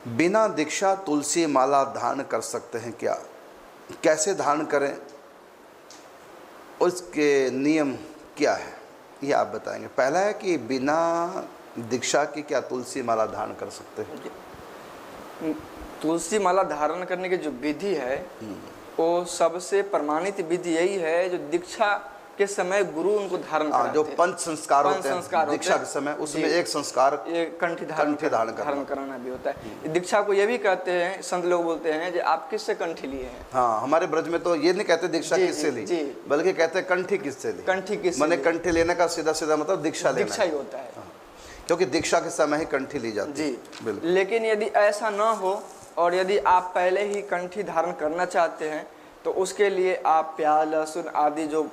बिना दीक्षा तुलसी माला धारण कर सकते हैं क्या? कैसे धारण करें, उसके नियम क्या है, ये आप बताएंगे। पहला है कि बिना दीक्षा के क्या तुलसी माला धारण कर सकते हैं? तुलसी माला धारण करने की जो विधि है वो सबसे प्रमाणित विधि यही है जो दीक्षा के समय गुरु उनको धारण कराते हैं। जो पंच संस्कार होते हैं दीक्षा के समय, उसमें एक संस्कार कंठी धारण कराना भी होता है। दीक्षा को ये भी कहते हैं, संत लोग बोलते हैं कि आप किससे कंठी लिए हैं। हाँ, हमारे ब्रज में तो ये नहीं कहते दीक्षा किससे ली, बल्कि कहते हैं कंठी किससे ली। कंठी किससे, माने कंठी लेने का सीधा सीधा मतलब दीक्षा लेना, दीक्षा ही होता है। क्योंकि दीक्षा के समय ही कंठी ली जाती है। बिल्कुल। लेकिन यदि ऐसा ना हो और यदि आप पहले ही कंठी धारण करना चाहते हैं तो उसके लिए आप प्याज लहसुन आदि जो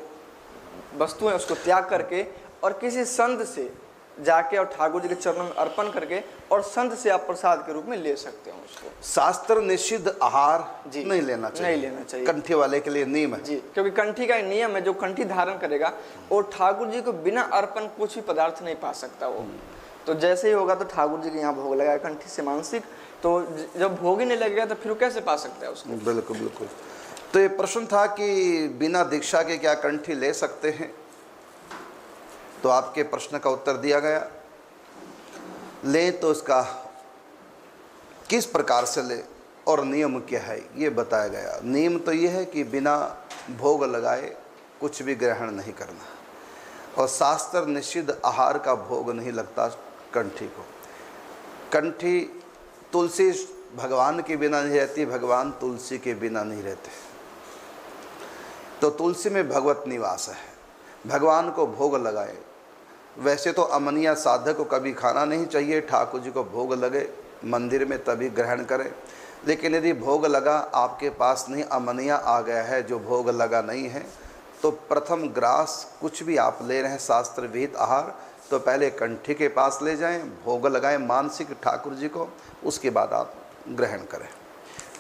वस्तु है उसको त्याग करके और किसी संत से जाके और ठाकुर जी के चरणों में अर्पण करके और संत से आप प्रसाद के रूप में ले सकते हो उसको। शास्त्र निषिद्ध आहार नहीं लेना चाहिए, कंठी वाले के लिए नियम है। क्योंकि कंठी का नियम है, जो कंठी धारण करेगा और ठाकुर जी को बिना अर्पण कुछ भी पदार्थ नहीं पा सकता वो। तो जैसे ही होगा तो ठाकुर जी के यहाँ भोग लगाया कंठी से मानसिक, तो जब भोग ही नहीं लगेगा तो फिर कैसे पा सकता है उसको। बिल्कुल बिल्कुल। तो ये प्रश्न था कि बिना दीक्षा के क्या कंठी ले सकते हैं, तो आपके प्रश्न का उत्तर दिया गया। ले तो इसका किस प्रकार से ले और नियम क्या है ये बताया गया। नियम तो ये है कि बिना भोग लगाए कुछ भी ग्रहण नहीं करना, और शास्त्र निषिद्ध आहार का भोग नहीं लगता कंठी को। कंठी तुलसी भगवान के बिना नहीं रहती, भगवान तुलसी के बिना नहीं रहते। तो तुलसी में भगवत निवास है, भगवान को भोग लगाए। वैसे तो अमनिया साधक को कभी खाना नहीं चाहिए, ठाकुर जी को भोग लगे मंदिर में तभी ग्रहण करें। लेकिन यदि भोग लगा आपके पास नहीं, अमनिया आ गया है जो भोग लगा नहीं है, तो प्रथम ग्रास कुछ भी आप ले रहे हैं शास्त्र विहित आहार, तो पहले कंठी के पास ले जाएं, भोग लगाएं मानसिक ठाकुर जी को, उसके बाद आप ग्रहण करें।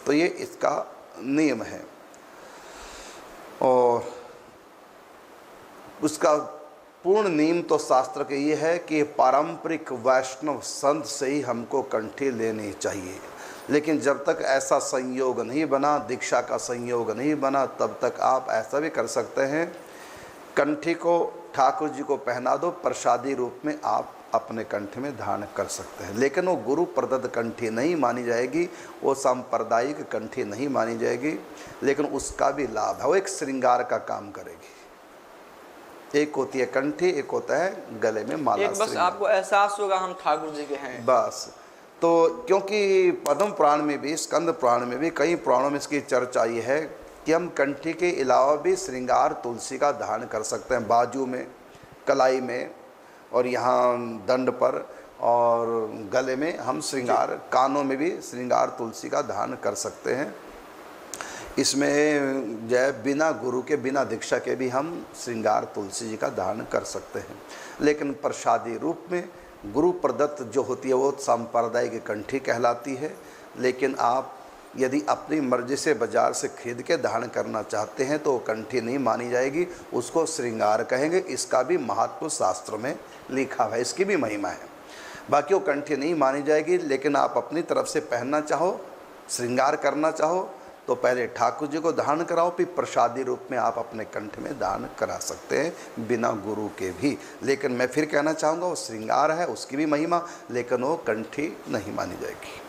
तो ये इसका नियम है। और उसका पूर्ण नियम तो शास्त्र के ये है कि पारंपरिक वैष्णव संत से ही हमको कंठी लेनी चाहिए। लेकिन जब तक ऐसा संयोग नहीं बना, दीक्षा का संयोग नहीं बना, तब तक आप ऐसा भी कर सकते हैं, कंठी को ठाकुर जी को पहना दो, प्रसादी रूप में आप अपने कंठ में धारण कर सकते हैं। लेकिन वो गुरु प्रदत्त कंठी नहीं मानी जाएगी, वो सांप्रदायिक कंठी नहीं मानी जाएगी। लेकिन उसका भी लाभ है, वो एक श्रृंगार का काम करेगी। एक होती है कंठी, एक होता है गले में माला। एक बस आपको एहसास होगा हम ठाकुर जी के हैं बस। तो क्योंकि पद्म पुराण में भी, स्कंद पुराण में भी, कई पुराणों में इसकी चर्चा ये है कि हम कंठी के अलावा भी श्रृंगार तुलसी का धारण कर सकते हैं, बाजू में, कलाई में, और यहाँ दंड पर और गले में हम श्रृंगार, कानों में भी श्रृंगार तुलसी का धारण कर सकते हैं। इसमें जय बिना गुरु के, बिना दीक्षा के भी हम श्रृंगार तुलसी जी का धारण कर सकते हैं। लेकिन प्रसादी रूप में गुरु प्रदत्त जो होती है वो सांप्रदायिक कंठी कहलाती है। लेकिन आप यदि अपनी मर्जी से बाजार से खरीद के धारण करना चाहते हैं तो कंठी नहीं मानी जाएगी, उसको श्रृंगार कहेंगे। इसका भी महत्व शास्त्र में लिखा है, इसकी भी महिमा है। बाकी वो कंठी नहीं मानी जाएगी। लेकिन आप अपनी तरफ से पहनना चाहो, श्रृंगार करना चाहो, तो पहले ठाकुर जी को धारण कराओ, फिर प्रसादी रूप में आप अपने कंठ में धारण करा सकते हैं बिना गुरु के भी। लेकिन मैं फिर कहना चाहूँगा वो श्रृंगार है, उसकी भी महिमा, लेकिन वो कंठी नहीं मानी जाएगी।